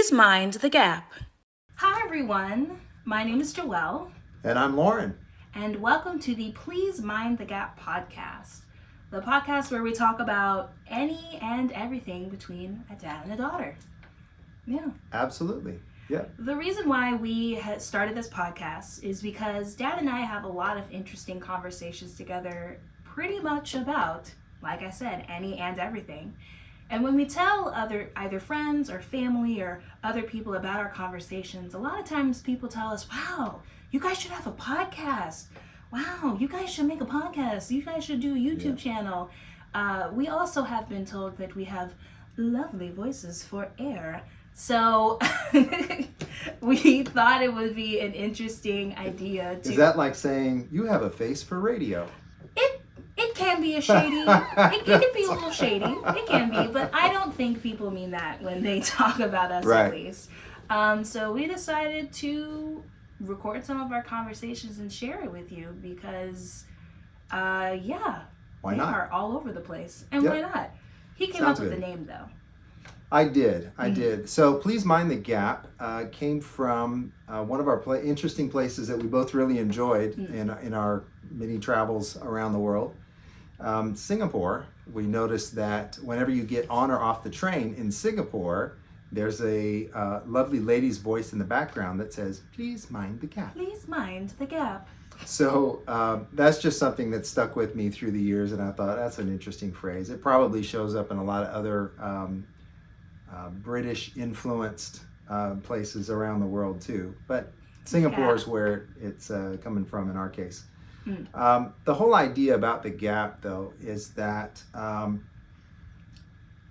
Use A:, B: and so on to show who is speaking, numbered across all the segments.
A: Please mind the gap. Hi everyone, my name is Joelle.
B: And I'm Loren.
A: And welcome to the Please Mind the Gap podcast. The podcast where we talk about any and everything between a dad and a daughter. Yeah.
B: Absolutely. Yeah.
A: The reason why we started this podcast is because Dad and I have a lot of interesting conversations together pretty much about, like I said, any and everything. And when we tell either friends or family or other people about our conversations, a lot of times people tell us, wow, you guys should have a podcast. Wow, you guys should make a podcast. You guys should do a YouTube channel. We also have been told that we have lovely voices for air. So we thought it would be an interesting idea to...
B: Is that like saying, you have a face for radio?
A: It can be a shady, it can be a little shady, it can be, but I don't think people mean that when they talk about us,
B: right.
A: At least. So we decided to record some of our conversations and share it with you because,
B: why
A: they
B: not?
A: are all over the place. And why not? He came
B: Sounds
A: up with
B: good.
A: the name, though.
B: I did. So Please Mind the Gap came from one of our interesting places that we both really enjoyed in our many travels around the world. Singapore. We noticed that whenever you get on or off the train in Singapore, there's a lovely lady's voice in the background that says, please mind the gap.
A: Please mind the gap.
B: So that's just something that stuck with me through the years, and I thought that's an interesting phrase. It probably shows up in a lot of other British influenced places around the world too, but Singapore is where it's coming from in our case. The whole idea about the gap, though, is that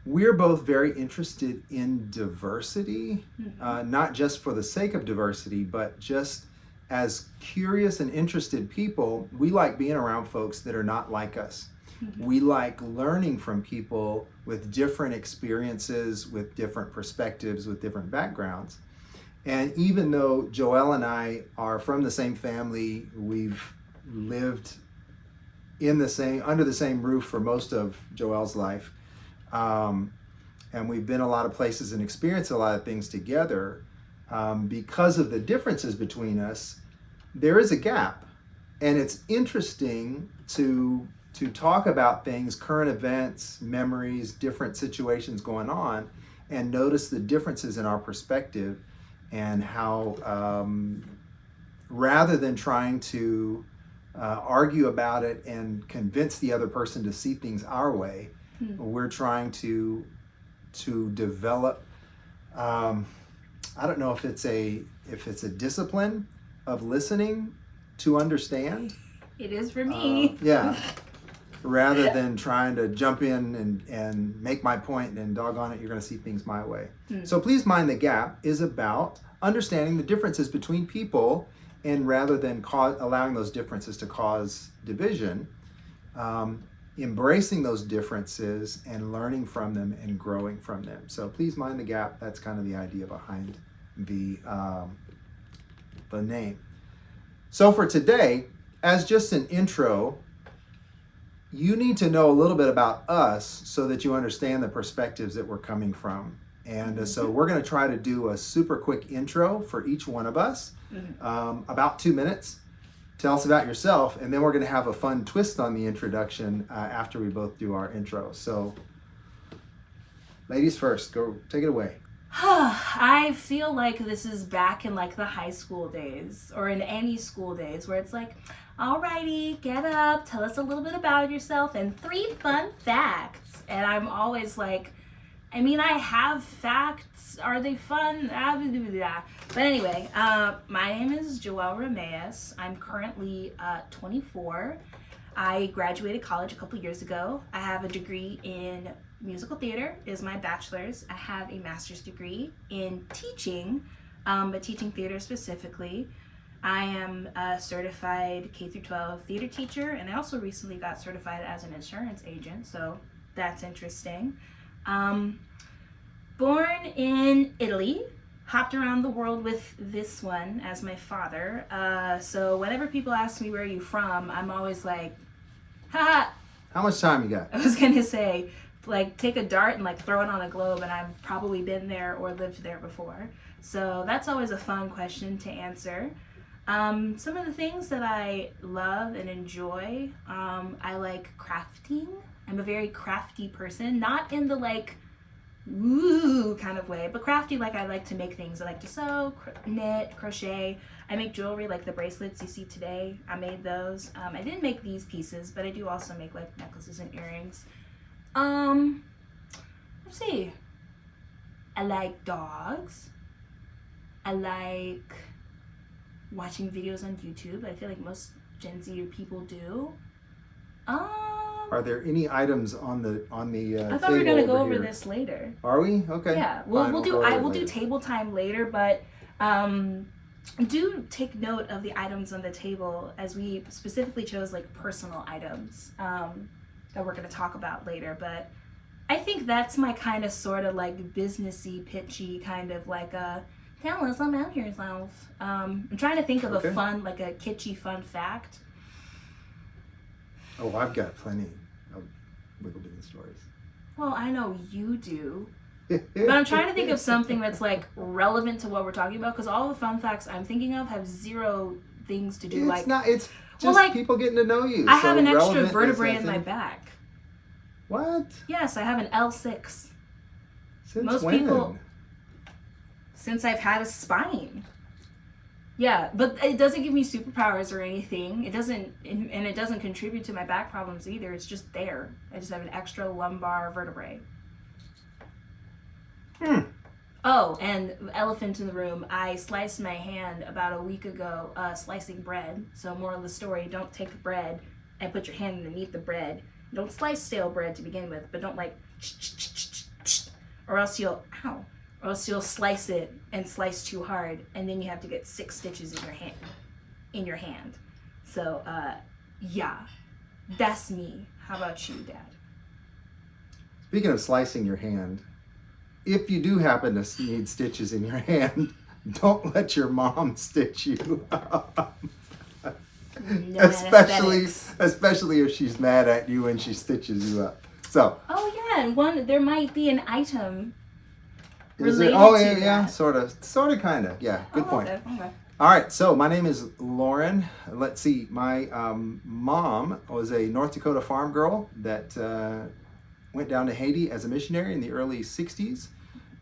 B: we're both very interested in diversity, not just for the sake of diversity, but just as curious and interested people. We like being around folks that are not like us. We like learning from people with different experiences, with different perspectives, with different backgrounds. And even though Joelle and I are from the same family, we've lived under the same roof for most of Joelle's life, and we've been a lot of places and experienced a lot of things together. Because of the differences between us, there is a gap, and it's interesting to talk about things, current events, memories, different situations going on, and notice the differences in our perspective, and how rather than trying to argue about it and convince the other person to see things our way, we're trying to develop, I don't know if it's a discipline of listening to understand.
A: It is for me.
B: Rather than trying to jump in and make my point and doggone it, you're going to see things my way. So Please Mind the Gap is about understanding the differences between people, and rather than allowing those differences to cause division, embracing those differences and learning from them and growing from them. So Please Mind the Gap, that's kind of the idea behind the name. So for today, as just an intro, you need to know a little bit about us so that you understand the perspectives that we're coming from. And so we're going to try to do a super quick intro for each one of us, about 2 minutes. Tell us about yourself, and then we're going to have a fun twist on the introduction after we both do our intro. So, ladies first, go take it away.
A: I feel like this is back in like the high school days, or in any school days, where it's like, alrighty, get up, tell us a little bit about yourself, and 3 fun facts. And I'm always like, I mean, I have facts. Are they fun? But anyway, my name is Joelle Ramirez. I'm currently 24. I graduated college a couple years ago. I have a degree in musical theater, is my bachelor's. I have a master's degree in teaching, but teaching theater specifically. I am a certified K-12 theater teacher, and I also recently got certified as an insurance agent, so that's interesting. Born in Italy, hopped around the world with this one as my father. So whenever people ask me where are you from, I'm always like, haha.
B: How much time you got?
A: I was gonna say like take a dart and like throw it on a globe, and I've probably been there or lived there before. So that's always a fun question to answer. Some of the things that I love and enjoy, I like crafting. I'm a very crafty person, not in the like woo kind of way, but crafty, like I like to make things. I like to sew, knit, crochet. I make jewelry like the bracelets you see today. I made those. I didn't make these pieces, but I do also make like necklaces and earrings. Let's see. I like dogs. I like watching videos on YouTube. I feel like most Gen Z people do.
B: Are there any items on the
A: I thought we were gonna go over this later.
B: Are we? Okay.
A: Yeah, we'll do table time later, but do take note of the items on the table, as we specifically chose like personal items that we're gonna talk about later. But I think that's my kind of sort of like businessy, pitchy kind of like a tell us about yourself. I'm trying to think of a fun, like a kitschy fun fact.
B: Oh, I've got plenty of wiggle bean stories.
A: Well, I know you do. But I'm trying to think of something that's like relevant to what we're talking about, because all the fun facts I'm thinking of have zero things to do.
B: It's just like, people getting to know you.
A: I have an extra vertebrae in my back.
B: What?
A: Yes, I have an L6.
B: Since
A: most
B: when?
A: people, since I've had a spine. Yeah, but it doesn't give me superpowers or anything. It doesn't, and it doesn't contribute to my back problems either. It's just there. I just have an extra lumbar vertebrae. Oh, and elephant in the room. I sliced my hand about a week ago slicing bread. So moral of the story, don't take bread and put your hand underneath the bread. Don't slice stale bread to begin with, but don't like or else you'll slice it and slice too hard, and then you have to get 6 stitches in your hand. So yeah, that's me. How about you, Dad?
B: Speaking of slicing your hand, if you do happen to need stitches in your hand, don't let your mom stitch you up.
A: No,
B: especially if she's mad at you when she stitches you up. So.
A: Oh yeah, and there might be an item.
B: Is it? Oh yeah, sort of, kind of. Yeah, good point.
A: Okay.
B: All right, so my name is Loren. Let's see, my mom was a North Dakota farm girl that went down to Haiti as a missionary in the early 60s.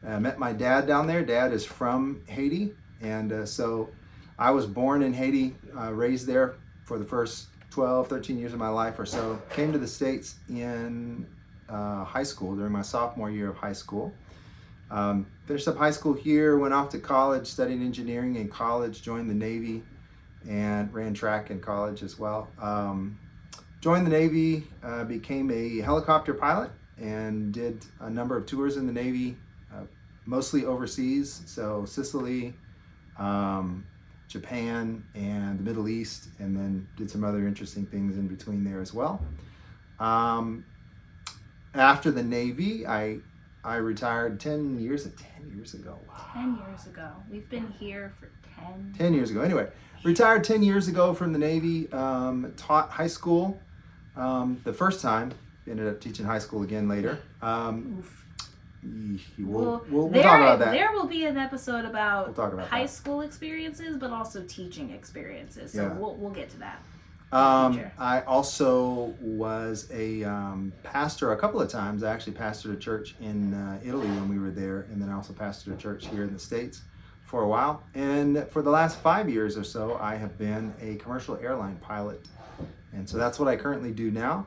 B: Met my dad down there. Dad is from Haiti, and so I was born in Haiti, raised there for the first 12, 13 years of my life or so. Came to the States in high school, during my sophomore year of high school. Finished up high school here, went off to college, studied engineering in college, joined the Navy, and ran track in college as well. Joined the Navy, became a helicopter pilot, and did a number of tours in the Navy, mostly overseas, so Sicily, Japan, and the Middle East, and then did some other interesting things in between there as well. After the Navy, I retired 10 years ago. Wow.
A: 10 years ago. We've been here for
B: 10 years ago. Anyway, retired 10 years ago from the Navy, taught high school the first time, ended up teaching high school again later. We'll talk about that.
A: There will be an episode about, high
B: that.
A: School experiences, but also teaching experiences. So
B: Yeah.
A: we'll get to that.
B: I also was a pastor a couple of times. I actually pastored a church in Italy when we were there, and then I also pastored a church here in the States for a while. And for the last 5 years or so, I have been a commercial airline pilot. And so that's what I currently do now.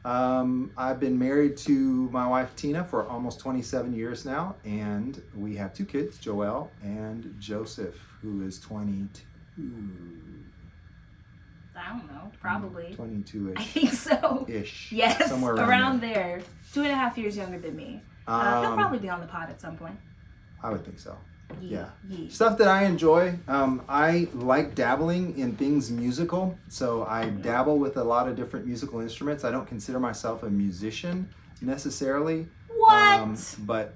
B: I've been married to my wife Tina for almost 27 years now, and we have 2 kids, Joelle and Joseph, who is 22.
A: I don't know, probably
B: 22-ish.
A: I think so.
B: Ish.
A: Yes,
B: somewhere
A: around there. 2.5 years younger than me. He'll probably be on the pod at some point.
B: I would think so. Yeah.
A: Yeah.
B: Stuff that I enjoy. I like dabbling in things musical, so I dabble with a lot of different musical instruments. I don't consider myself a musician necessarily.
A: What?
B: But,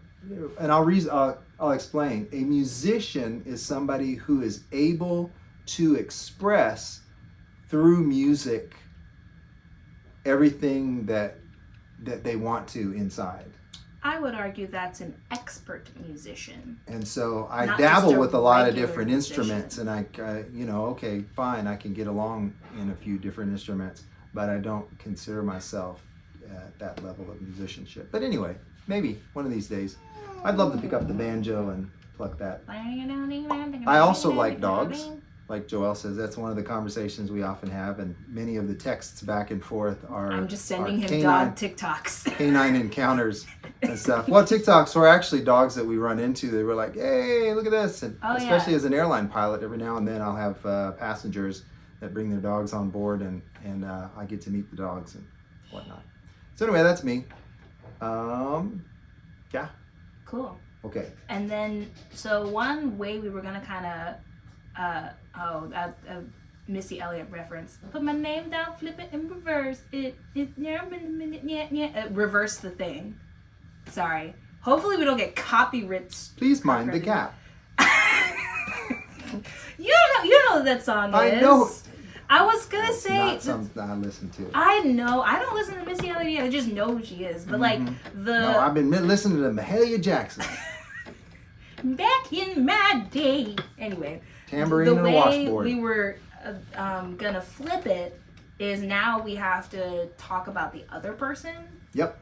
B: and I'll explain. A musician is somebody who is able to express through music everything that that they want to inside.
A: I would argue that's an expert musician.
B: And so I
A: Not
B: dabble
A: just a
B: with a lot of
A: regular
B: different
A: musician.
B: instruments, and I, okay, fine, I can get along in a few different instruments, but I don't consider myself at that level of musicianship. But anyway, maybe one of these days, I'd love to pick up the banjo and pluck that. I also like dogs. Like Joelle says, that's one of the conversations we often have, and many of the texts back and forth are.
A: I'm just sending him
B: canine,
A: dog TikToks.
B: Canine encounters and stuff. Well, TikToks were actually dogs that we run into. They were like, "Hey, look at this!" And especially as an airline pilot, every now and then I'll have passengers that bring their dogs on board, and I get to meet the dogs and whatnot. So anyway, that's me. Yeah.
A: Cool.
B: Okay.
A: And then, so one way we were gonna kind of, Missy Elliott reference. Put my name down, flip it, and reverse it. Reverse the thing. Sorry. Hopefully we don't get copyright.
B: Please mind the gap.
A: You know what that song is.
B: I know.
A: I was gonna say.
B: Not something I listen to.
A: I know. I don't listen to Missy Elliott. I just know who she is. But
B: No, I've been listening to Mahalia Jackson.
A: Back in my day. Anyway.
B: Tambourine and a washboard.
A: We were gonna flip it is now we have to talk about the other person.
B: Yep.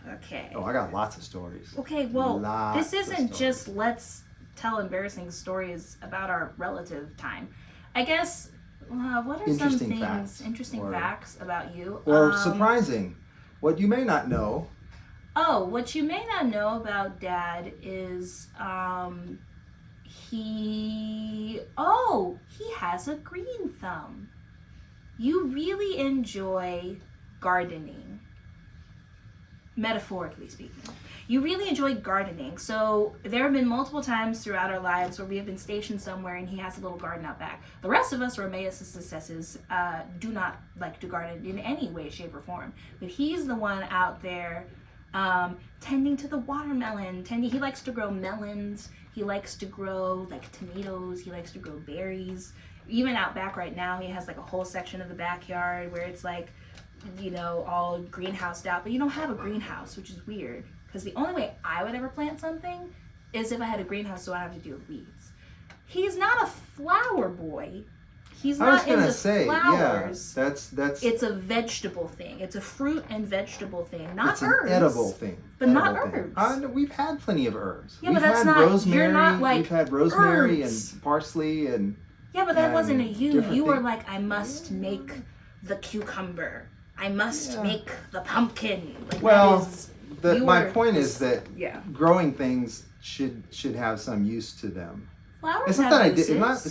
A: Okay.
B: Oh, I got lots of stories.
A: Okay, well,
B: Lots
A: this isn't
B: of
A: just let's tell embarrassing stories about our relative time. I guess, what are some things, interesting facts about you?
B: Or surprising. What you may not know.
A: Oh, what you may not know about Dad is he has a green thumb. You really enjoy gardening, metaphorically speaking. You really enjoy gardening. So there have been multiple times throughout our lives where we have been stationed somewhere and he has a little garden out back. The rest of us, or Emmaus' successes, do not like to garden in any way, shape, or form. But he's the one out there tending to the watermelon. He likes to grow melons. He likes to grow like tomatoes. He likes to grow berries. Even out back right now, he has like a whole section of the backyard where it's like, all greenhoused out. But you don't have a greenhouse, which is weird. Because the only way I would ever plant something is if I had a greenhouse so I don't have to deal with weeds. He's not a flower boy. He's not into flowers.
B: Yeah, that's.
A: It's a vegetable thing. It's a fruit and vegetable thing, not herbs.
B: It's an edible thing.
A: But not herbs.
B: We've had plenty of herbs.
A: Yeah, but that's not. You're not like
B: we've had rosemary
A: herbs.
B: and parsley and.
A: Yeah, but that wasn't a you. You were
B: things.
A: like, I must make the cucumber. I must make the pumpkin. Like,
B: my point is that growing things should have some use to them.
A: Flowers
B: it's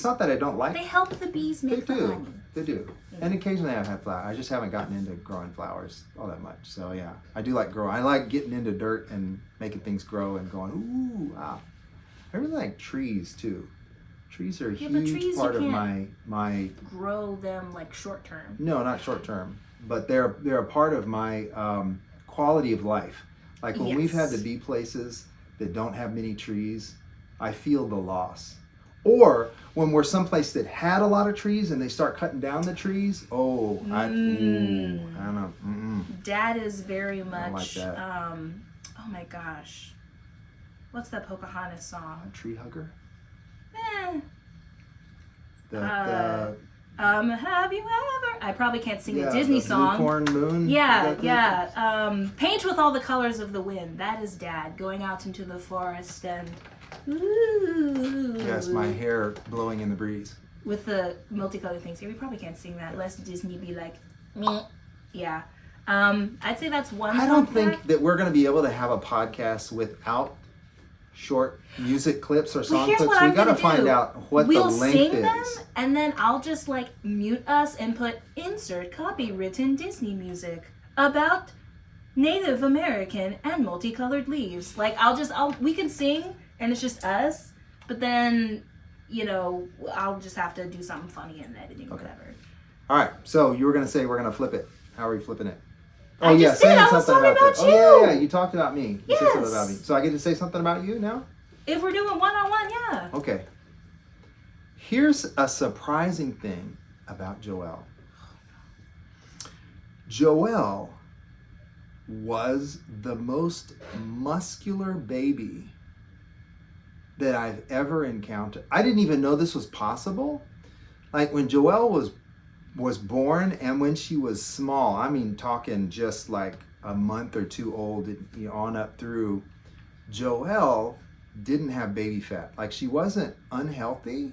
B: not that I don't like.
A: They help the bees make the honey.
B: They do. Mm-hmm. And occasionally I've had flowers. I just haven't gotten into growing flowers all that much. So yeah, I do like growing. I like getting into dirt and making things grow and going, ooh, wow. I really like trees too. Trees are a huge part of my
A: grow them like short term.
B: No, not short term, but they're a part of my quality of life. Like when we've had to be places that don't have many trees, I feel the loss. Or when we're someplace that had a lot of trees and they start cutting down the trees, I don't know.
A: Dad is very much.
B: I don't like that.
A: Oh my gosh, what's that Pocahontas song?
B: A tree hugger.
A: Have you ever? I probably can't sing a Disney song.
B: Blue Corn Moon.
A: Yeah. Paint with all the colors of the wind. That is Dad going out into the forest and. Ooh.
B: Yes, my hair blowing in the breeze.
A: With the multicolored things. Yeah, we probably can't sing that unless Disney be like, meh. Yeah. I'd say that's one.
B: I don't think that we're going to be able to have a podcast without short music clips or song clips. We got to find out what the length is. We'll sing them,
A: and then I'll just like mute us and put insert copywritten Disney music about Native American and multicolored leaves. Like we can sing and it's just us, but then I'll just have to do something funny in editing or whatever.
B: All right. So you were gonna say we're gonna flip it. How are we flipping it?
A: I was talking about you.
B: Oh yeah. You talked about me. You said something about me. So I get to say something about you now?
A: If we're doing one-on-one, yeah.
B: Okay. Here's a surprising thing about Joelle. Joelle was the most muscular baby that I've ever encountered. I didn't even know this was possible. Like when Joelle was born and when she was small, I mean talking just like a month or two old and on up through, Joelle didn't have baby fat. Like she wasn't unhealthy.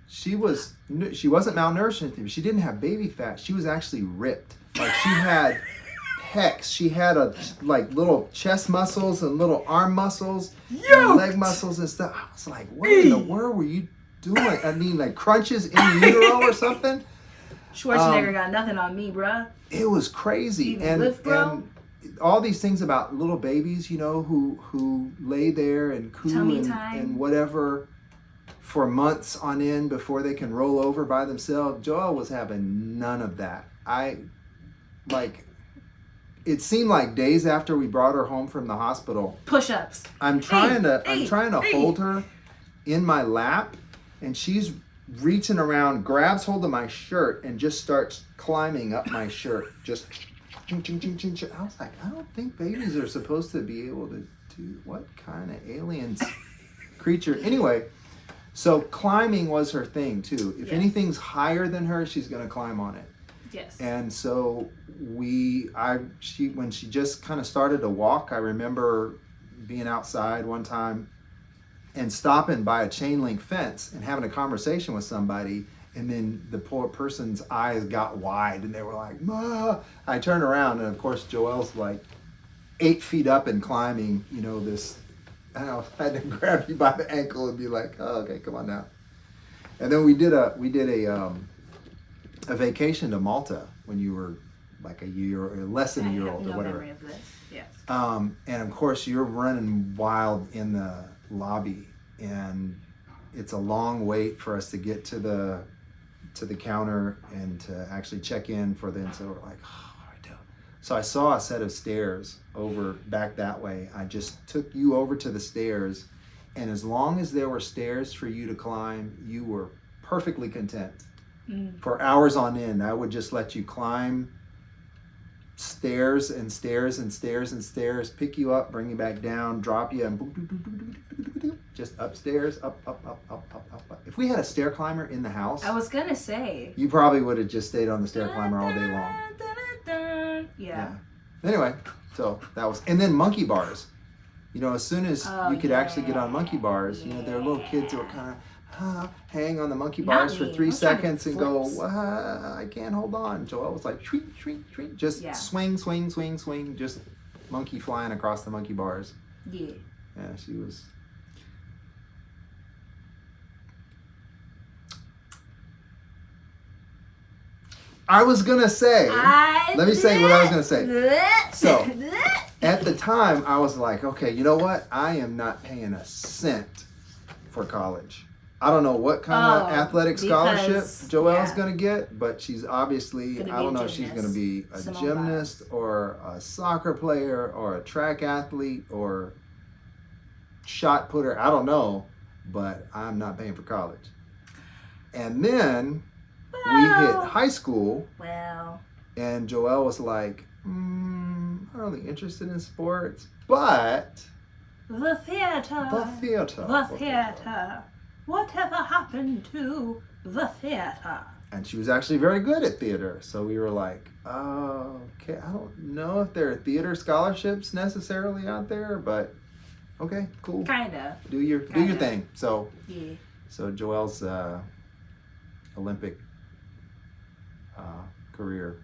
B: She wasn't malnourished or anything, but she didn't have baby fat. She was actually ripped. Like she had pecs. She had like little chest muscles and little arm muscles and leg muscles and stuff. I was like, what in the world were you doing? I mean, like crunches in utero or something.
A: Schwarzenegger got nothing on me, bruh.
B: It was crazy.
A: Lift, bro?
B: And all these things about little babies, who lay there and coo and whatever for months on end before they can roll over by themselves. Joelle was having none of that. It seemed like days after we brought her home from the hospital.
A: Push-ups.
B: I'm trying to hold her in my lap, and she's reaching around, grabs hold of my shirt, and just starts climbing up my shirt. Just ching, ching, ching, ching, ching. I was like, I don't think babies are supposed to be able to do what kind of aliens creature. Anyway, so climbing was her thing too. If anything's higher than her, she's gonna climb on it.
A: Yes.
B: And so when she just kind of started to walk, I remember being outside one time and stopping by a chain link fence and having a conversation with somebody, and then the poor person's eyes got wide and they were like, "Ma!" I turned around and of course Joelle's like 8 feet up and climbing, this. I had to grab you by the ankle and be like, "Oh, okay, come on now." And then we did a vacation to Malta when you were like a year or less than a year old or whatever.
A: I have no memory of this. Yes.
B: And of course you're running wild in the lobby, and it's a long wait for us to get to the counter and to actually check in for them. So we're like, oh, what do I do? So I saw a set of stairs over back that way. I just took you over to the stairs, and as long as there were stairs for you to climb, you were perfectly content. For hours on end, I would just let you climb stairs and stairs and stairs and stairs, pick you up, bring you back down, drop you, and just upstairs, up. If we had a stair climber in the house,
A: I was gonna say,
B: you probably would have just stayed on the stair climber all day long.
A: Yeah.
B: Anyway, so that was, and then monkey bars. As soon as you could actually get on monkey bars, there are little kids who are kind of hang on the monkey bars for 3 seconds and go, I can't hold on. Joelle was like, shriek, shriek, shriek, just swing, swing, swing, swing, just monkey flying across the monkey bars.
A: Yeah.
B: Yeah, she was. I was gonna say, let me say what I was gonna say. So, at the time, I was like, okay, you know what? I am not paying a cent for college. I don't know what kind of athletic scholarship Joelle's going to get, but she's obviously, I don't know if she's going to be a gymnast or a soccer player or a track athlete or shot putter. I don't know, but I'm not paying for college. And then we hit high school, and Joelle was like, I'm not really interested in sports, but
A: the theater. Whatever happened to the theater?
B: And she was actually very good at theater. So we were like, oh, okay, I don't know if there are theater scholarships necessarily out there, but okay, cool.
A: Kinda.
B: Do your thing. So
A: yeah.
B: So Joelle's Olympic career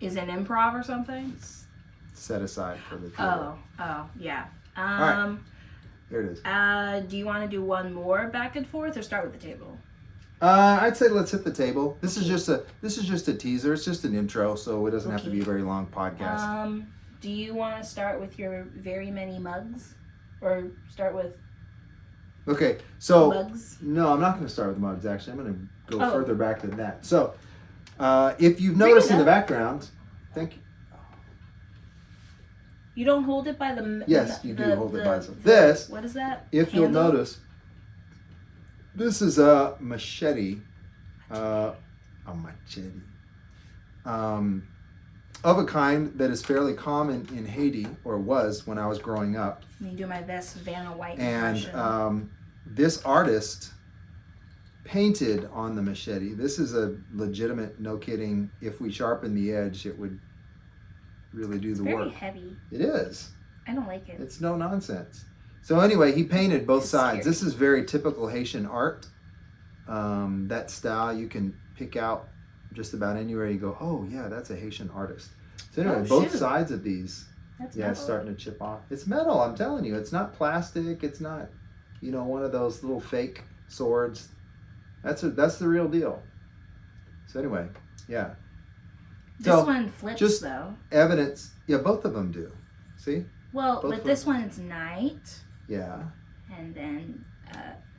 A: is an improv or something?
B: Set aside for the theater.
A: Oh, yeah.
B: All right. There it is.
A: Do you want to do one more back and forth or start with the table?
B: I'd say let's hit the table. This is just a teaser. It's just an intro, so it doesn't have to be a very long podcast.
A: Do you want to start with your very many mugs, or start with?
B: Okay, so
A: mugs?
B: No, I'm not going to start with mugs. Actually, I'm going to go further back than that. So, if you've noticed in the background, thank you.
A: You don't hold it by the...
B: Yes, you do hold it by something. This...
A: What is that?
B: If you'll notice, this is a machete. A machete. of a kind that is fairly common in Haiti, or was when I was growing up.
A: Let me do my best Vanna White
B: And
A: impression.
B: this artist painted on the machete. This is a legitimate, no kidding. If we sharpen the edge, it would really do the work.
A: Very heavy.
B: It is.
A: I don't like it.
B: It's no nonsense. So anyway, he painted both
A: It's
B: sides.
A: scary.
B: This is very typical Haitian art. That style you can pick out just about anywhere you go. Oh yeah, that's a Haitian artist. So anyway,
A: Oh,
B: both
A: shoot.
B: sides of these.
A: That's
B: Yeah, it's
A: metal.
B: starting to chip off. It's metal, I'm telling you. It's not plastic. It's not, one of those little fake swords. That's the real deal. So anyway, yeah.
A: This
B: So,
A: one flips
B: just
A: though.
B: evidence. Yeah, both of them do. See?
A: Well,
B: both
A: but
B: of
A: this
B: them.
A: one's night,
B: Yeah.
A: and then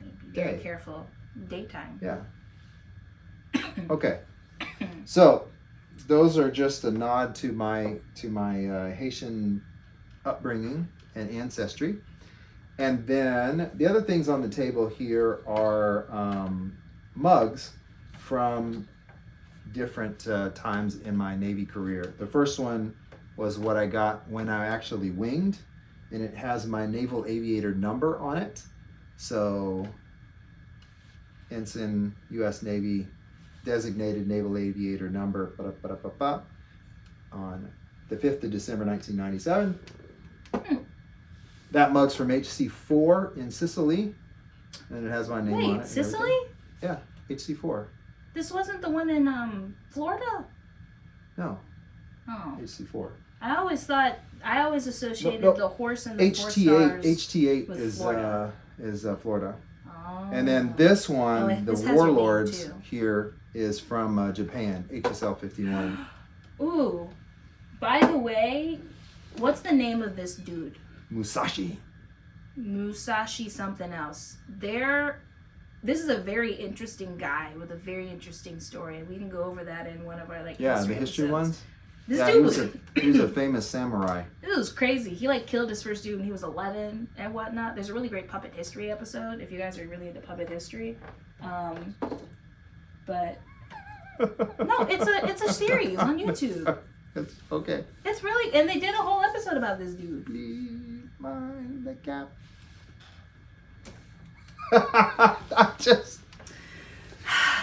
A: be very
B: Day.
A: careful. Daytime.
B: Yeah. Okay. So, those are just a nod to my Haitian upbringing and ancestry. And then the other things on the table here are mugs from different times in my Navy career. The first one was what I got when I actually winged, and it has my naval aviator number on it. So, Ensign, U.S. Navy, designated naval aviator number, on the 5th of December, 1997. That mug's from HC4 in Sicily, and it has my name on it.
A: Wait,
B: and
A: Sicily?
B: everything. Yeah, HC4.
A: This wasn't the one in Florida?
B: No,
A: Oh.
B: HC4.
A: I always associated
B: No.
A: the horse and the four stars.
B: HT8
A: with
B: is
A: Florida.
B: Florida.
A: Oh.
B: And then this one,
A: and
B: the
A: this has your name,
B: Warlords
A: too.
B: here, is from Japan, HSL 51.
A: Ooh. By the way, what's the name of this dude?
B: Musashi.
A: Musashi something else. This is a very interesting guy with a very interesting story. We can go over that in one of our
B: Yeah, the history
A: episodes.
B: ones.
A: This
B: Yeah,
A: dude
B: he was a famous samurai.
A: This was crazy. He killed his first dude when he was 11 and whatnot. There's a really great puppet history episode if you guys are really into puppet history. But no, it's a series on YouTube.
B: It's okay.
A: It's really, and they did a whole episode about this dude.
B: Please mind the gap.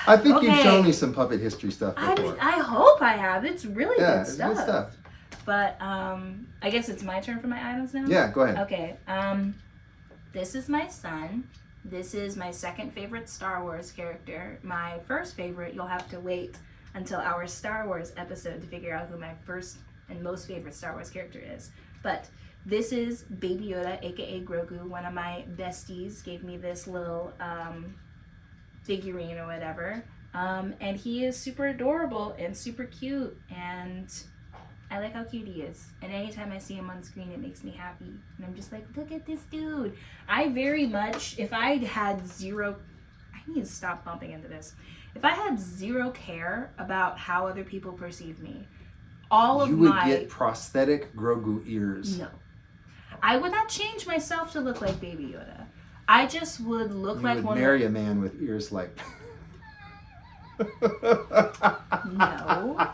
B: I think you've
A: Okay.
B: shown me some puppet history stuff before.
A: I hope I have. It's really
B: Yeah,
A: good
B: it's
A: stuff.
B: good stuff.
A: But I guess it's my turn for my items now.
B: Yeah, go ahead.
A: Okay. This is my son. This is my second favorite Star Wars character. My first favorite, you'll have to wait until our Star Wars episode to figure out who my first and most favorite Star Wars character is. But this is Baby Yoda, aka Grogu. One of my besties gave me this little figurine or whatever. And he is super adorable and super cute, and I like how cute he is. And anytime I see him on screen, it makes me happy. And I'm just like, look at this dude. I very much, if I had zero, I need to stop bumping into this. If I had zero care about how other people perceive me, all of
B: You would
A: my...
B: get prosthetic Grogu ears.
A: No. I would not change myself to look like Baby Yoda. I just would look
B: You
A: like
B: would
A: one
B: marry a man with ears like...
A: No.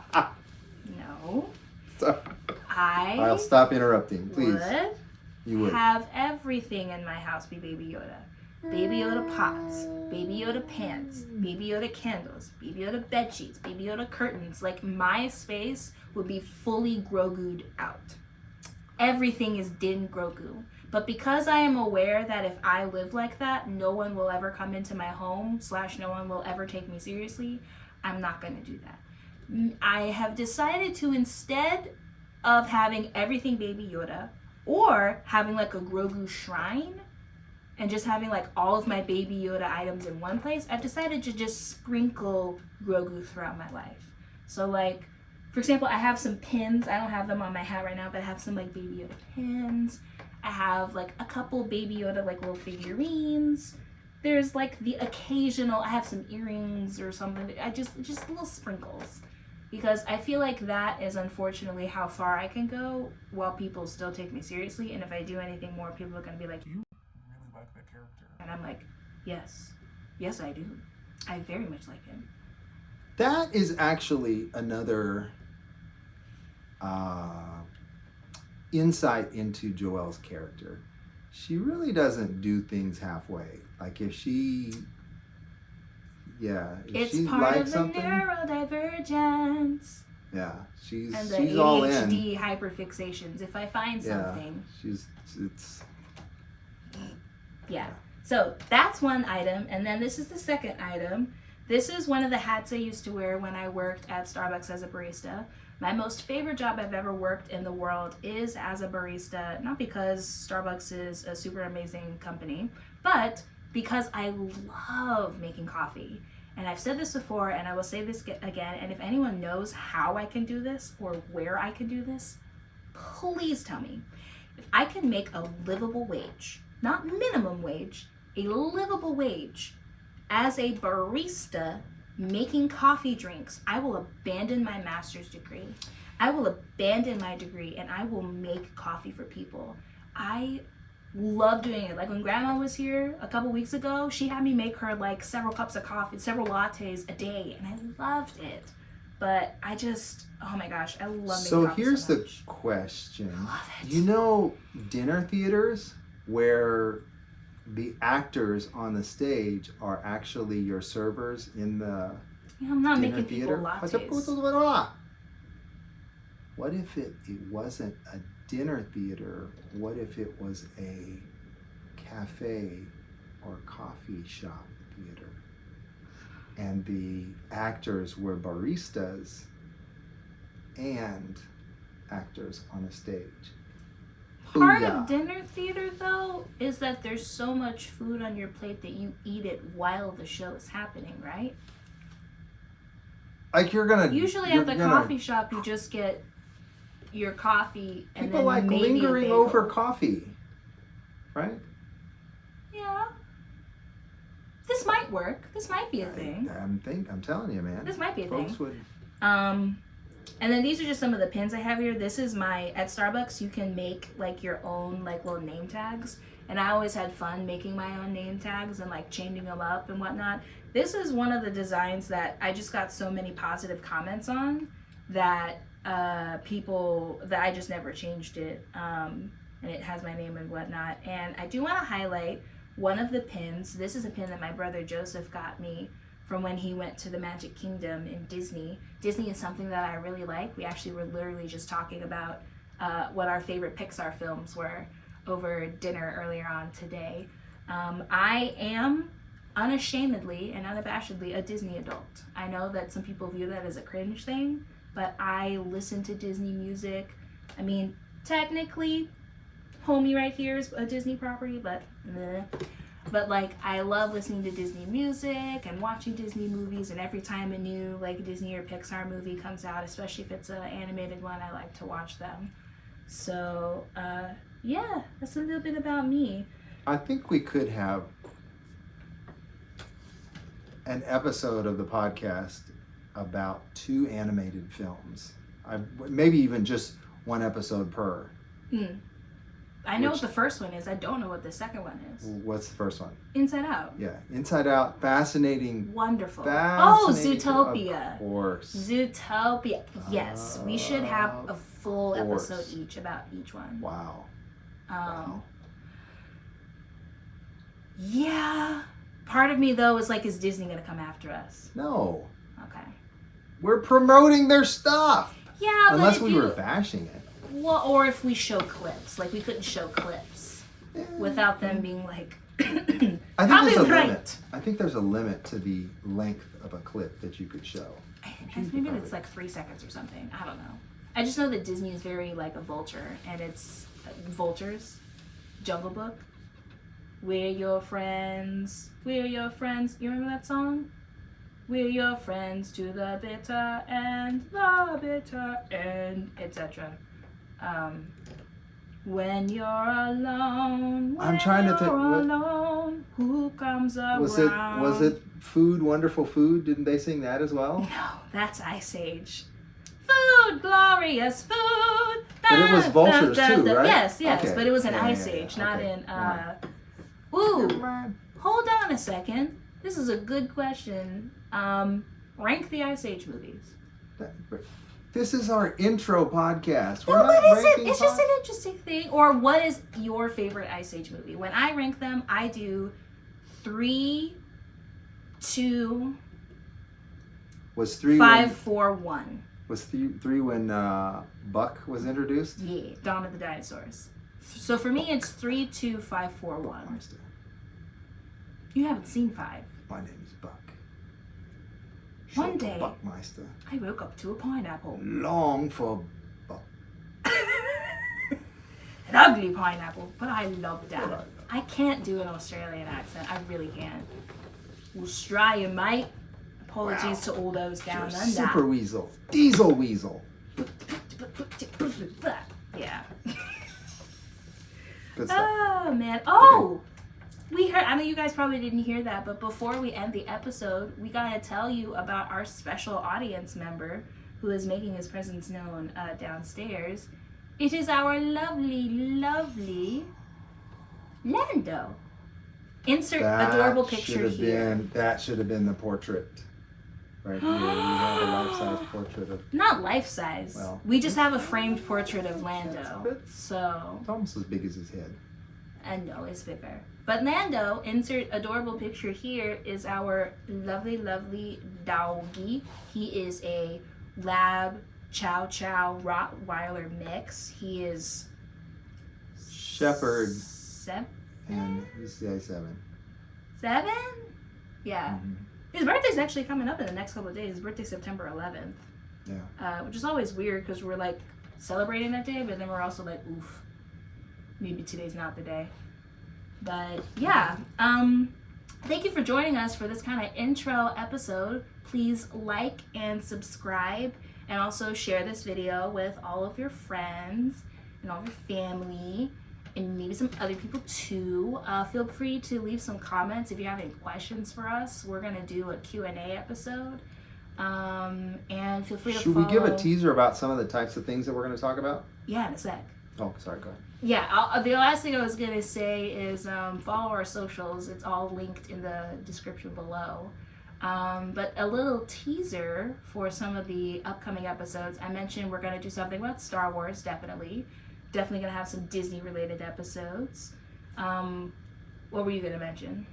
A: No.
B: So, I'll
A: I
B: stop interrupting, please.
A: would
B: You would.
A: have everything in my house be Baby Yoda. Baby Yoda pots, Baby Yoda pants, Baby Yoda candles, Baby Yoda bed sheets, Baby Yoda curtains. Like, my space would be fully Grogu'd out. Everything is Din Grogu. But because I am aware that if I live like that, no one will ever come into my home, / no one will ever take me seriously, I'm not going to do that. I have decided to, instead of having everything Baby Yoda, or having like a Grogu shrine, and just having like all of my Baby Yoda items in one place, I've decided to just sprinkle Grogu throughout my life. So like, for example, I have some pins. I don't have them on my hat right now, but I have some like Baby Yoda pins. I have like a couple Baby Yoda like little figurines. There's like the occasional, I have some earrings or something. I just little sprinkles. Because I feel like that is unfortunately how far I can go while people still take me seriously. And if I do anything more, people are going to be like, you really like that character? And I'm like, yes. Yes, I do. I very much like him.
B: That is actually another insight into Joelle's character. She really doesn't do things halfway. Like if she, if she likes something,
A: neurodivergence.
B: Yeah, she's
A: and the
B: she's all in.
A: ADHD hyperfixations. If I find something, yeah. So that's one item, and then this is the second item. This is one of the hats I used to wear when I worked at Starbucks as a barista. My most favorite job I've ever worked in the world is as a barista, not because Starbucks is a super amazing company, but because I love making coffee. And I've said this before, and I will say this again, and if anyone knows how I can do this or where I can do this, please tell me. If I can make a livable wage, not minimum wage, a livable wage as a barista making coffee drinks, I will abandon my master's degree. I will abandon my degree and I will make coffee for people. I love doing it. Like when Grandma was here a couple weeks ago, she had me make her like several cups of coffee, several lattes a day, and I loved it. But I just, oh my gosh, I love making coffee so
B: here's
A: much.
B: the question.
A: I love it.
B: You know dinner theaters where the actors on the stage are actually your servers in the
A: I'm not
B: dinner
A: making
B: theater?
A: people lattes.
B: What if it wasn't a dinner theater? What if it was a cafe or coffee shop theater? And the actors were baristas and actors on a stage.
A: Part of dinner theater, though, is that there's so much food on your plate that you eat it while the show is happening, right?
B: Like
A: Usually at the coffee shop, you just get your coffee and
B: people
A: then
B: like
A: maybe
B: lingering
A: a bagel.
B: over coffee, right?
A: Yeah. This might work. This might be a thing.
B: I'm telling you, man.
A: This might be a
B: Folks
A: thing.
B: Would...
A: And then these are just some of the pins I have here. This is at Starbucks, you can make like your own like little name tags. And I always had fun making my own name tags and like changing them up and whatnot. This is one of the designs that I just got so many positive comments on that people, that I just never changed it. And it has my name and whatnot. And I do want to highlight one of the pins. This is a pin that my brother Joseph got me from when he went to the Magic Kingdom in Disney. Disney is something that I really like. We actually were literally just talking about what our favorite Pixar films were over dinner earlier on today. I am unashamedly and unabashedly a Disney adult. I know that some people view that as a cringe thing, but I listen to Disney music. I mean, technically, Homie right here is a Disney property, but meh. But like, I love listening to Disney music and watching Disney movies, and every time a new like Disney or Pixar movie comes out, especially if it's an animated one, I like to watch them. So yeah, that's a little bit about me.
B: I think we could have an episode of the podcast about 2 animated films. Maybe even just one episode per.
A: I know what the first one is. I don't know what the second one is.
B: What's the first one?
A: Inside Out.
B: Yeah, Inside Out. Fascinating.
A: Wonderful.
B: Fascinating.
A: Zootopia.
B: Of course.
A: Zootopia. Yes, we should have a full episode each about each one.
B: Wow.
A: Wow. Yeah. Part of me though is like, is Disney gonna come after us?
B: No.
A: Okay.
B: We're promoting their stuff.
A: Yeah, but
B: unless we were bashing it.
A: Well, or if we show clips, like we couldn't show clips without them being like.
B: I think there's a limit. I think there's a limit to the length of a clip that you could show.
A: Maybe it's like 3 seconds or something. I don't know. I just know that Disney is very like a vulture, and it's vultures. Jungle Book. We're your friends. We're your friends. You remember that song? We're your friends to the bitter end, etc. When you're alone,
B: I'm trying to think.
A: Alone, who comes around?
B: Was it Food, Wonderful Food? Didn't they sing that as well?
A: No, that's Ice Age. Food, glorious food.
B: But it was vultures too, right?
A: Yes,
B: okay.
A: But it was in Ice Age, not in. Ooh, hold on a second. This is a good question. Rank the Ice Age movies.
B: This is our intro podcast.
A: No,
B: We're not
A: what is it?
B: ranking
A: It's just an interesting thing. Or what is your favorite Ice Age movie? When I rank them, I do 3, 2,
B: Was 3
A: 5, 4, 1.
B: Was 3 when Buck was introduced?
A: Yeah, Dawn of the Dinosaurs. So for me, it's 3, 2, 5, 4, 1.
B: Buckmeister.
A: You haven't seen 5.
B: My name is Buck.
A: One day,
B: Buckmeister.
A: I woke up to a pineapple.
B: Long for Buck.
A: An ugly pineapple, but I love that. I can't do an Australian accent. I really can't. Australia, mate. Apologies to all those down under.
B: Super Weasel. Diesel Weasel.
A: Yeah.
B: Good stuff.
A: Oh, man. Oh! We heard, I mean, you guys probably didn't hear that, but before we end the episode, we gotta tell you about our special audience member who is making his presence known downstairs. It is our lovely, lovely Lando. Insert adorable picture here.
B: That should have been the portrait. Right here. We have a life-size portrait of...
A: Not life-size.
B: Well,
A: we just have a framed portrait of Lando. So...
B: It's almost as big as his head.
A: And no, it's bigger. But Lando, insert adorable picture here, is our lovely, lovely doggy. He is a lab chow chow Rottweiler mix. He is
B: Shepherd.
A: 7?
B: And he's 7.
A: 7? Yeah.
B: Mm-hmm.
A: His birthday's actually coming up in the next couple of days. His birthday's September 11th.
B: Yeah.
A: Which is always weird because we're like celebrating that day, but then we're also like, oof, maybe today's not the day. But yeah, thank you for joining us for this kind of intro episode. Please like and subscribe, and also share this video with all of your friends and all of your family, and maybe some other people too. Feel free to leave some comments if you have any questions for us. We're gonna do a Q&A episode, and feel free to
B: Should we give a teaser about some of the types of things that we're going to talk about?
A: Yeah, in a sec.
B: Oh, sorry, go ahead.
A: Yeah, the last thing I was going to say is follow our socials. It's all linked in the description below. But a little teaser for some of the upcoming episodes. I mentioned we're going to do something about Star Wars, definitely. Definitely going to have some Disney-related episodes. What were you going to mention?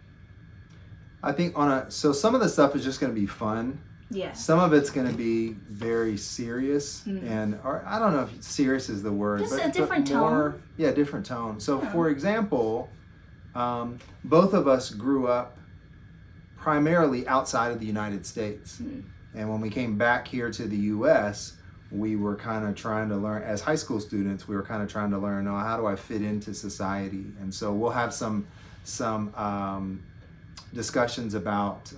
B: I think so some of the stuff is just going to be fun.
A: Yeah.
B: Some of it's going to be very serious, or I don't know if serious is the word,
A: just
B: but
A: a different
B: more,
A: tone.
B: Yeah, different tone. So, for example, both of us grew up primarily outside of the United States, and when we came back here to the U.S., we were kind of trying to learn, as high school students, we were kind of trying to learn, how do I fit into society? And so we'll have some discussions about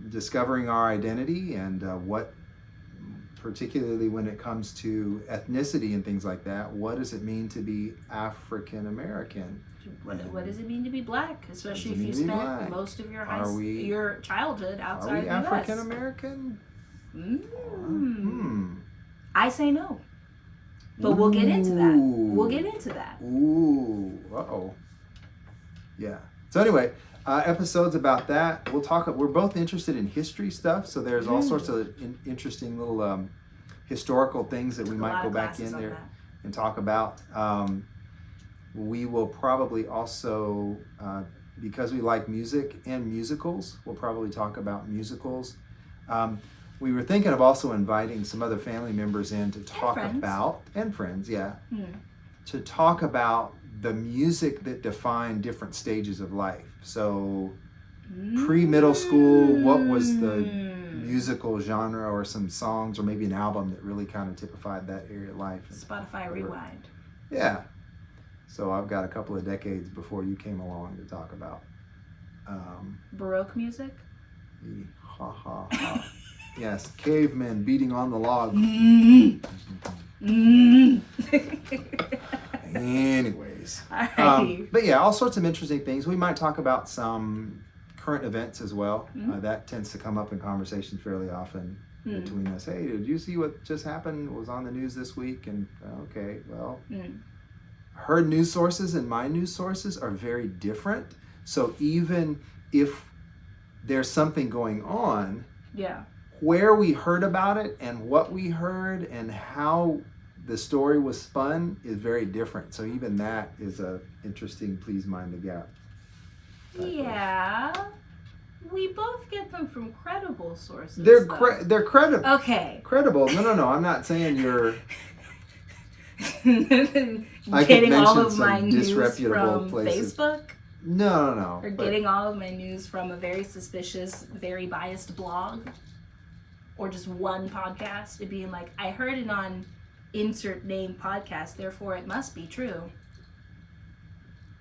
B: discovering our identity and what, particularly when it comes to ethnicity and things like that, what does it mean to be African American?
A: What does it mean to be black, especially if you spent most of your childhood outside
B: Are we
A: the US?
B: African American?
A: I say no. But we'll get into that. We'll get into that.
B: Ooh, uh-oh. Yeah. So anyway, episodes about that. We're both interested in history stuff, so there's all sorts of interesting little historical things that we might go back in there and talk about. We will probably also, because we like music and musicals, we'll probably talk about musicals. We were thinking of also inviting some other family members in to talk about, and friends, yeah, to talk about the music that defined different stages of life. So pre-middle school, what was the musical genre or some songs or maybe an album that really kind of typified that area of life?
A: Spotify Rewind.
B: Yeah. So I've got a couple of decades before you came along to talk about.
A: Baroque music?
B: Ha ha ha. Yes, cavemen beating on the log. Anyways. But yeah, all sorts of interesting things. We might talk about some current events as well. That tends to come up in conversation fairly often between us. Hey, did you see what just happened? Was on the news this week? And okay, well, her news sources and my news sources are very different. So even if there's something going on, where we heard about it and what we heard and how the story was spun is very different. So even that is a interesting please mind the gap.
A: Yeah. We both get them from credible sources.
B: They're credible.
A: Okay.
B: Credible. No. I'm not saying you're.
A: Getting all of my news from
B: places.
A: Facebook?
B: No.
A: Or getting all of my news from a very suspicious, very biased blog? Or just one podcast? It being like, I heard it on insert name podcast, therefore it must be true.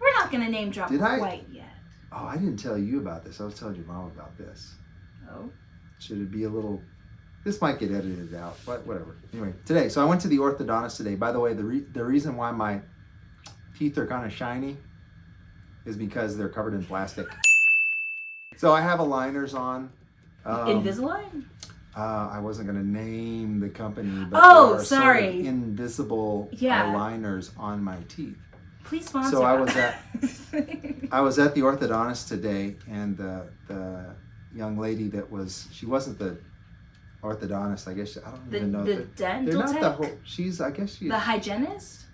A: We're not going to name drop quite yet.
B: Oh, I didn't tell you about this. I was telling your mom about this.
A: Oh?
B: Should it be a little... This might get edited out, but whatever. Anyway, today, so I went to the orthodontist today. By the way, the reason why my teeth are kind of shiny is because they're covered in plastic. So I have aligners on.
A: Invisalign?
B: I wasn't going to name the company, but
A: there are sort of
B: invisible aligners on my teeth.
A: Please sponsor.
B: So I was at the orthodontist today, and the young lady she wasn't the orthodontist, I guess. I don't even know.
A: The dental tech?
B: The
A: hygienist?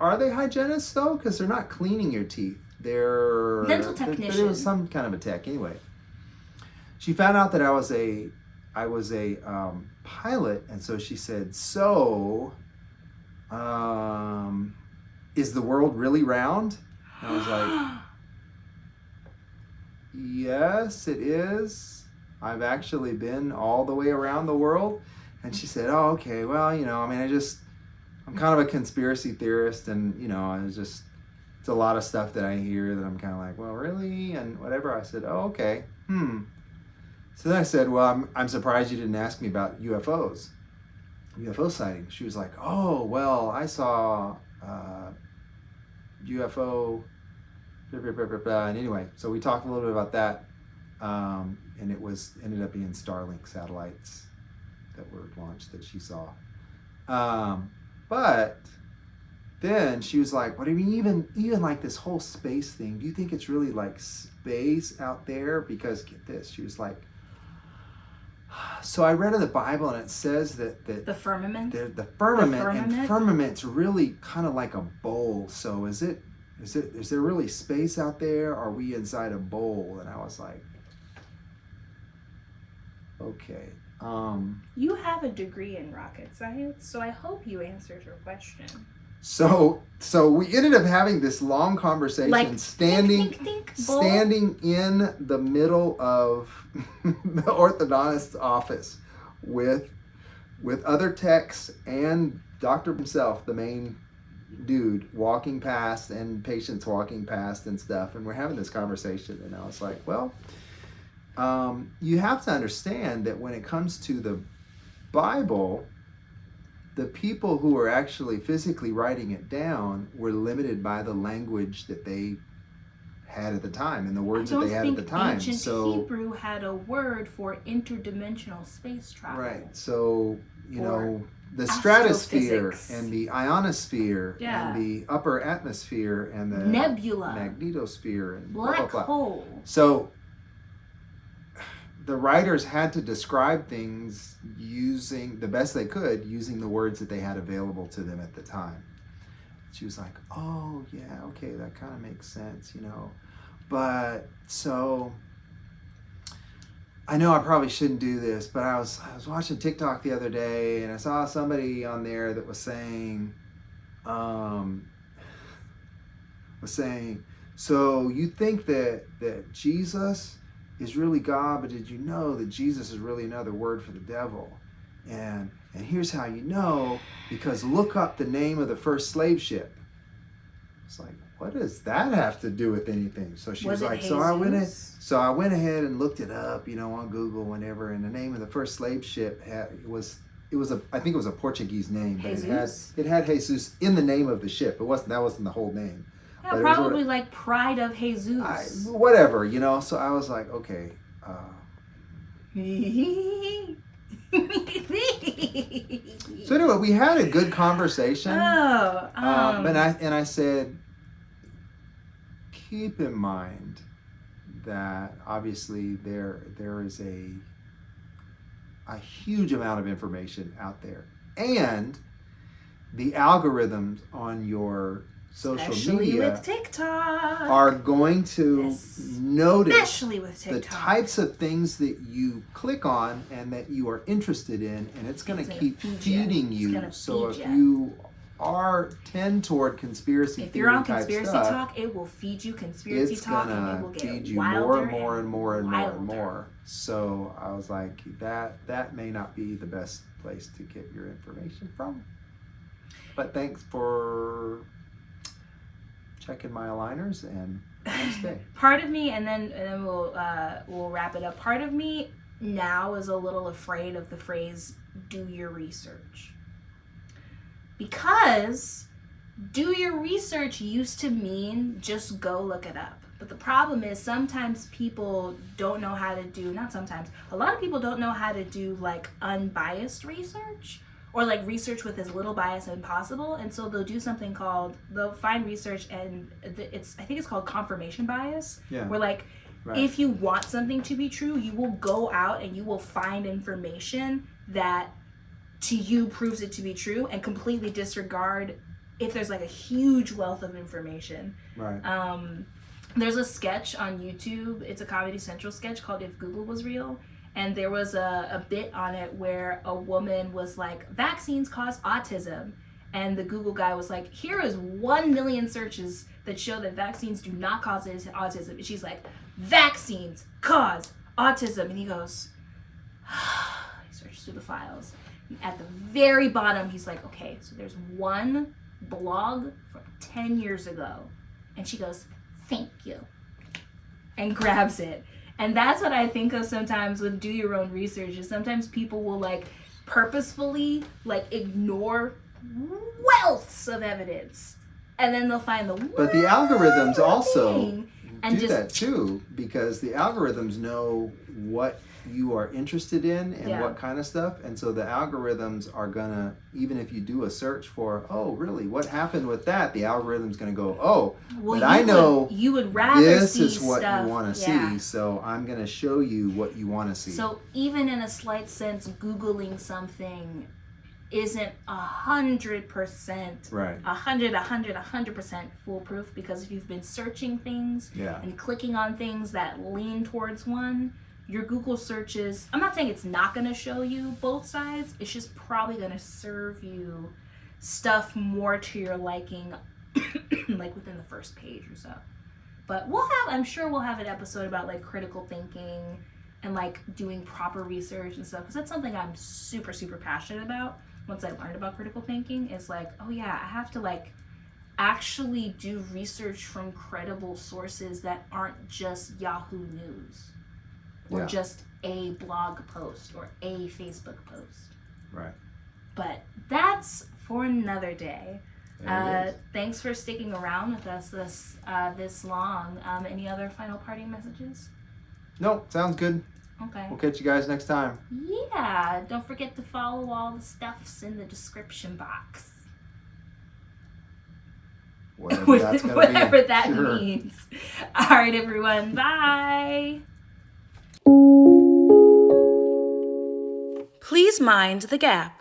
B: Are they hygienists though? Because they're not cleaning your teeth. They're
A: dental technician.
B: It was some kind of a tech. Anyway, she found out that I was a pilot, and so she said, "So, is the world really round?" And I was like, "Yes, it is. I've actually been all the way around the world." And she said, "Oh, okay. Well, I mean, I'm kind of a conspiracy theorist, and it's a lot of stuff that I hear that I'm kind of like, well, really, and whatever." I said, "Oh, okay. So then I said, "Well, I'm surprised you didn't ask me about UFO sightings." She was like, "Oh, well, I saw UFO, blah, blah, blah, blah, blah." And anyway, so we talked a little bit about that, and it ended up being Starlink satellites that were launched that she saw. But then she was like, "What do you mean, even like this whole space thing? Do you think it's really like space out there?" Because get this, she was like, "So I read in the Bible, and it says that
A: the firmament,
B: the firmament, and firmament's really kind of like a bowl. So is there really space out there? Or are we inside a bowl?" And I was like, "Okay."
A: You have a degree in rocket science, so I hope you answered your question.
B: So we ended up having this long conversation,
A: like,
B: standing
A: in
B: the middle of the orthodontist's office with other techs and Doctor himself, the main dude, walking past, and patients walking past and stuff, and we're having this conversation, and I was like, well, you have to understand that when it comes to the Bible, the people who were actually physically writing it down were limited by the language that they had at the time and the words that they had at the time.
A: Ancient Hebrew had a word for interdimensional space travel.
B: Right. So, the stratosphere and the ionosphere and the upper atmosphere and the
A: nebula,
B: magnetosphere and
A: black
B: blah, blah, blah.
A: hole.
B: So the writers had to describe things using the best they could, using the words that they had available to them at the time. She was like, "Oh, yeah, okay, that kind of makes sense, But so I know I probably shouldn't do this, but I was watching TikTok the other day, and I saw somebody on there that was saying, so you think that Jesus is really God, but did you know that Jesus is really another word for the devil? And here's how you know, because look up the name of the first slave ship." It's like, what does that have to do with anything? So she was like,
A: Jesus?
B: so I went ahead and looked it up, on Google, whenever, and the name of the first slave ship I think it was a Portuguese name, but it had Jesus in the name of the ship. That wasn't the whole name.
A: Yeah, but probably like Pride of Jesus.
B: Whatever, So I was like, okay. So anyway, we had a good conversation. And I said, keep in mind that obviously there is a huge amount of information out there. And the algorithms on your social
A: Especially
B: media
A: with TikTok.
B: are going to notice
A: Especially with TikTok.
B: the types of things that you click on and that you are interested in, and it's going to keep feeding you. So if you tend toward conspiracy
A: if
B: theory
A: you're on
B: type
A: conspiracy
B: stuff,
A: talk, it will feed you conspiracy
B: it's
A: talk,
B: gonna
A: and it will get
B: feed you
A: wilder
B: more and more and more and more
A: wilder.
B: and more. So I was like, that may not be the best place to get your information from. But thanks for checking my aligners, and have a day.
A: Part of me, and then we'll wrap it up. Part of me now is a little afraid of the phrase "do your research," because do your research used to mean just go look it up. But the problem is sometimes people don't know how to do, not sometimes, a lot of people don't know how to do like unbiased research, or like research with as little bias as possible. And so they'll do something called, they'll find research, and I think it's called confirmation bias.
B: Yeah.
A: Where like, right, if you want something to be true, you will go out and you will find information that to you proves it to be true, and completely disregard if there's like a huge wealth of information.
B: Right.
A: There's a sketch on YouTube, it's a Comedy Central sketch called If Google Was Real. And there was a bit on it where a woman was like, vaccines cause autism. And the Google guy was like, here is 1 million searches that show that vaccines do not cause autism. And she's like, vaccines cause autism. And he goes, he searches through the files. And at the very bottom, he's like, okay, so there's one blog from 10 years ago. And she goes, thank you. And grabs it. And that's what I think of sometimes with do your own research, is sometimes people will like purposefully like ignore wealths of evidence, and then they'll find the
B: But the algorithms also
A: and
B: do that too, because the algorithms know what you are interested in and what kind of stuff, and so the algorithms are gonna, even if you do a search for, oh really, what happened with that, the algorithm's gonna go, oh, well, but I know
A: you would rather
B: this
A: see
B: is what
A: stuff,
B: you want to see, so I'm gonna show you what you want to see.
A: So even in a slight sense, Googling something isn't 100%
B: right,
A: 100% foolproof, because if you've been searching things and clicking on things that lean towards one, your Google searches, I'm not saying it's not going to show you both sides, it's just probably going to serve you stuff more to your liking like within the first page or so. But I'm sure we'll have an episode about like critical thinking and like doing proper research and stuff, because that's something I'm super, super passionate about. Once I learned about critical thinking, it's like, oh yeah, I have to like actually do research from credible sources that aren't just Yahoo News. Or just a blog post or a Facebook post.
B: Right.
A: But that's for another day. Thanks for sticking around with us this long. Any other final parting messages?
B: No, sounds good.
A: Okay.
B: We'll catch you guys next time.
A: Yeah. Don't forget to follow all the stuffs in the description box.
B: Whatever that's gonna
A: Whatever
B: be.
A: that means. All right, everyone. Bye. Please mind the gap.